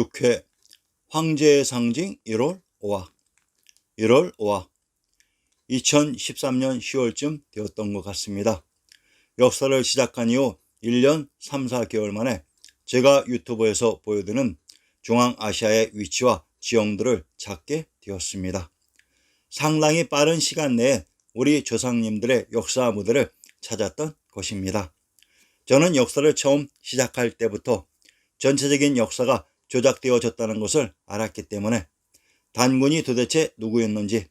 6회 황제의 상징 1월 5학 1월 5학 2013년 10월쯤 되었던 것 같습니다. 역사를 시작한 이후 1년 3, 4개월 만에 제가 유튜브에서 보여드리는 중앙아시아의 위치와 지형들을 찾게 되었습니다. 상당히 빠른 시간 내에 우리 조상님들의 역사 무대를 찾았던 것입니다. 저는 역사를 처음 시작할 때부터 전체적인 역사가 조작되어졌다는 것을 알았기 때문에 단군이 도대체 누구였는지,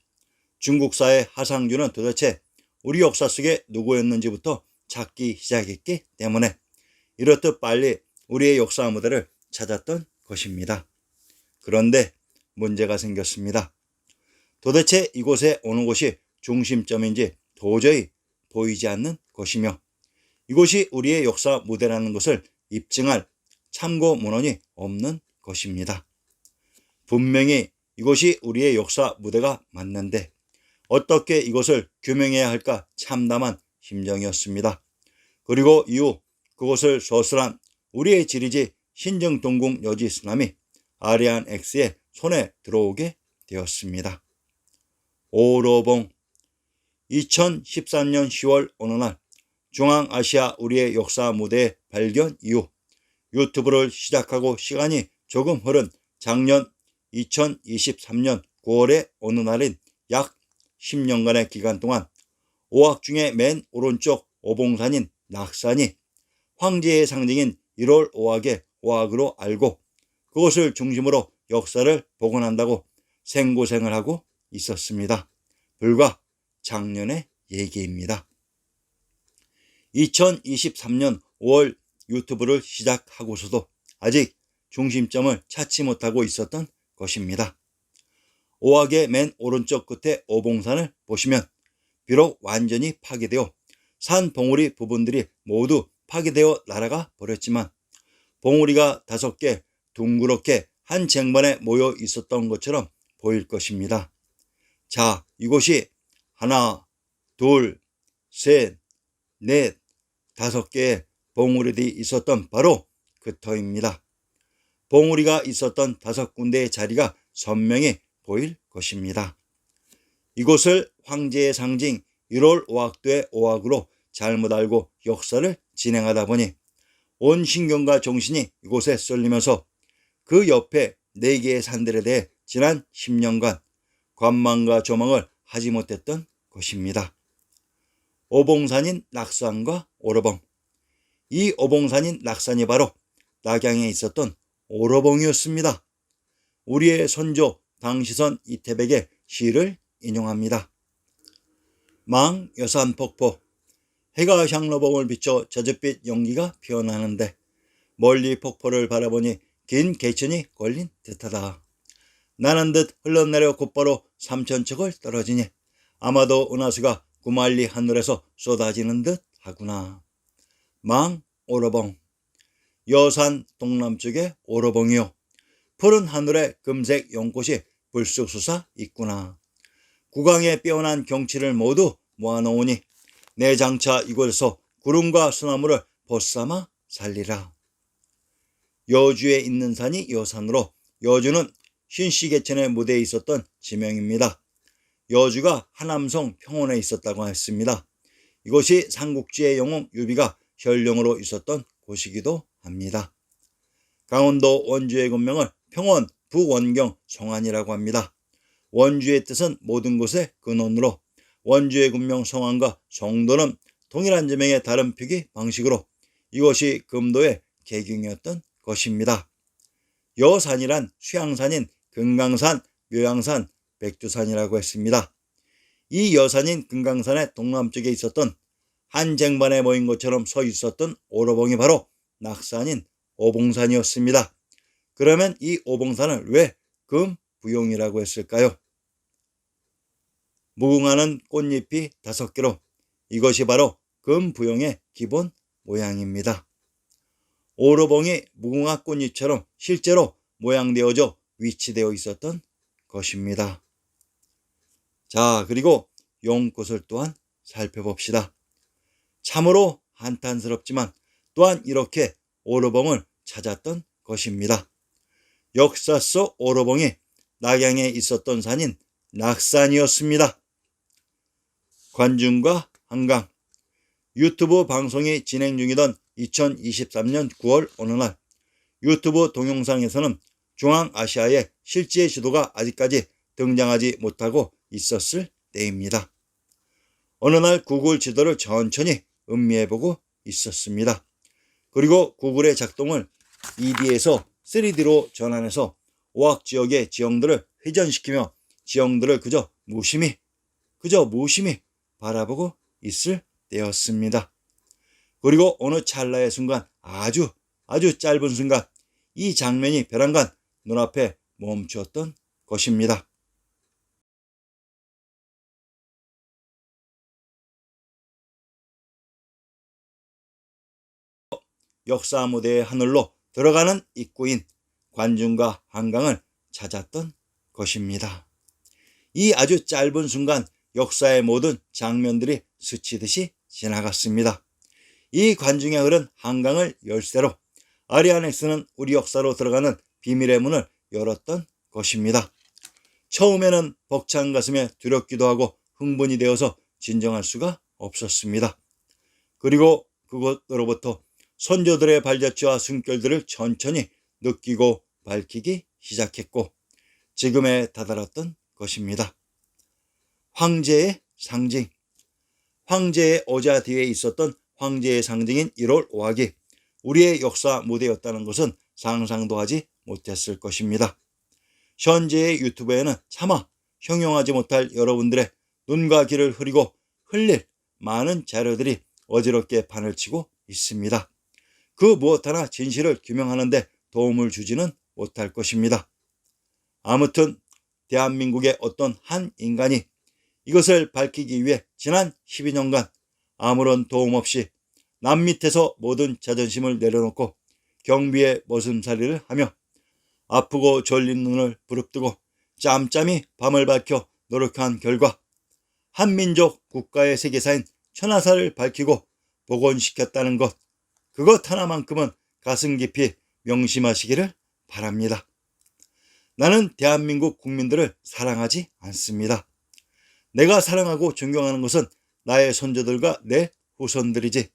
중국사의 하상주는 도대체 우리 역사 속에 누구였는지부터 찾기 시작했기 때문에 이렇듯 빨리 우리의 역사 무대를 찾았던 것입니다. 그런데 문제가 생겼습니다. 도대체 이곳에 어느 곳이 중심점인지 도저히 보이지 않는 것이며, 이곳이 우리의 역사 무대라는 것을 입증할 참고 문헌이 없는 것입니다. 분명히 이곳이 우리의 역사 무대가 맞는데 어떻게 이것을 규명해야 할까 참담한 심정이었습니다. 그리고 이후 그곳을 소설한 우리의 지리지 신정동궁 여지 쓰나미 아리안 X의 손에 들어오게 되었습니다. 오로봉 2013년 10월 어느 날 중앙아시아 우리의 역사 무대 발견 이후 유튜브를 시작하고 시간이 조금 흐른 작년 2023년 9월의 어느 날인 약 10년간의 기간 동안 오악 중에 맨 오른쪽 오봉산인 낙산이 황제의 상징인 1월 5악의 오악으로 알고 그것을 중심으로 역사를 복원한다고 생고생을 하고 있었습니다. 불과 작년의 얘기입니다. 2023년 5월 유튜브를 시작하고서도 아직 중심점을 찾지 못하고 있었던 것입니다. 오악의 맨 오른쪽 끝에 오봉산을 보시면 비록 완전히 파괴되어 산 봉우리 부분들이 모두 파괴되어 날아가 버렸지만 봉우리가 5개 둥그렇게 한 쟁반에 모여 있었던 것처럼 보일 것입니다. 자, 이곳이 하나, 둘, 셋, 넷, 5개의 봉우리들이 있었던 바로 그 터입니다. 봉우리가 있었던 5군데의 자리가 선명히 보일 것입니다. 이곳을 황제의 상징 1월 5악도의 오악으로 잘못 알고 역사를 진행하다 보니 온 신경과 정신이 이곳에 쏠리면서 그 옆에 4개의 산들에 대해 지난 10년간 관망과 조망을 하지 못했던 것입니다. 오봉산인 낙산과 오로봉, 이 오봉산인 낙산이 바로 낙양에 있었던 오로봉이었습니다. 우리의 선조 당시선 이태백의 시를 인용합니다. 망여산폭포, 해가 향로봉을 비춰 저녁빛 연기가 피어나는데 멀리 폭포를 바라보니 긴 개천이 걸린 듯하다. 나는 듯 흘러내려 곧바로 삼천척을 떨어지니 아마도 은하수가 구만리 하늘에서 쏟아지는 듯 하구나. 망오로봉, 여산 동남쪽의 오로봉이요, 푸른 하늘에 금색 연꽃이 불쑥 솟아 있구나. 국왕의 빼어난 경치를 모두 모아놓으니 내 장차 이곳에서 구름과 소나무를 벗삼아 살리라. 여주에 있는 산이 여산으로 여주는 신시계천의 무대에 있었던 지명입니다. 여주가 하남성 평원에 있었다고 했습니다. 이곳이 삼국지의 영웅 유비가 현령으로 있었던 곳이기도 합니다. 강원도 원주의 군명을 평원 부원경 성안이라고 합니다. 원주의 뜻은 모든 곳의 근원으로 원주의 군명 성안과 성도는 동일한 지명의 다른 표기 방식으로 이것이 금도의 계경이었던 것입니다. 여산이란 수양산인 금강산, 묘양산, 백두산이라고 했습니다. 이 여산인 금강산의 동남쪽에 있었던 한 쟁반에 모인 것처럼 서 있었던 오로봉이 바로 낙산인 오봉산이었습니다. 그러면 이 오봉산을 왜 금부용이라고 했을까요? 무궁화는 꽃잎이 5개로 이것이 바로 금부용의 기본 모양입니다. 오로봉이 무궁화 꽃잎처럼 실제로 모양되어져 위치되어 있었던 것입니다. 자, 그리고 용꽃을 또한 살펴봅시다. 참으로 한탄스럽지만 또한 이렇게 오로봉을 찾았던 것입니다. 역사 속 오로봉이 낙양에 있었던 산인 낙산이었습니다. 관중과 한강. 유튜브 방송이 진행 중이던 2023년 9월 어느 날 유튜브 동영상에서는 중앙아시아의 실제 지도가 아직까지 등장하지 못하고 있었을 때입니다. 어느 날 구글 지도를 천천히 음미해보고 있었습니다. 그리고 구글의 작동을 2D에서 3D로 전환해서 오학 지역의 지형들을 회전시키며 지형들을 그저 무심히 바라보고 있을 때였습니다. 그리고 어느 찰나의 순간, 아주 짧은 순간 이 장면이 벼랑간 눈앞에 멈추었던 것입니다. 역사 무대의 하늘로 들어가는 입구인 관중과 한강을 찾았던 것입니다. 이 아주 짧은 순간 역사의 모든 장면들이 스치듯이 지나갔습니다. 이 관중에 흐른 한강을 열쇠로 아리아넥스는 우리 역사로 들어가는 비밀의 문을 열었던 것입니다. 처음에는 벅찬 가슴에 두렵기도 하고 흥분이 되어서 진정할 수가 없었습니다. 그리고 그곳으로부터 선조들의 발자취와 숨결들을 천천히 느끼고 밝히기 시작했고 지금에 다다랐던 것입니다. 황제의 상징. 황제의 어자 뒤에 있었던 황제의 상징인 1월 5학이 우리의 역사 무대였다는 것은 상상도 하지 못했을 것입니다. 현재의 유튜브에는 차마 형용하지 못할 여러분들의 눈과 귀를 흐리고 흘릴 많은 자료들이 어지럽게 판을 치고 있습니다. 그 무엇 하나 진실을 규명하는 데 도움을 주지는 못할 것입니다. 아무튼 대한민국의 어떤 한 인간이 이것을 밝히기 위해 지난 12년간 아무런 도움 없이 남 밑에서 모든 자존심을 내려놓고 경비의 머슴살이를 하며 아프고 졸린 눈을 부릅뜨고 짬짬이 밤을 밝혀 노력한 결과 한민족 국가의 세계사인 천하사를 밝히고 복원시켰다는 것, 그것 하나만큼은 가슴 깊이 명심하시기를 바랍니다. 나는 대한민국 국민들을 사랑하지 않습니다. 내가 사랑하고 존경하는 것은 나의 손주들과 내 후손들이지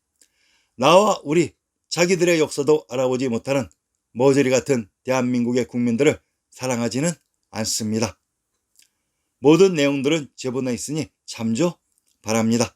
나와 우리 자기들의 역사도 알아보지 못하는 머저리 같은 대한민국의 국민들을 사랑하지는 않습니다. 모든 내용들은 제보나 있으니 참조 바랍니다.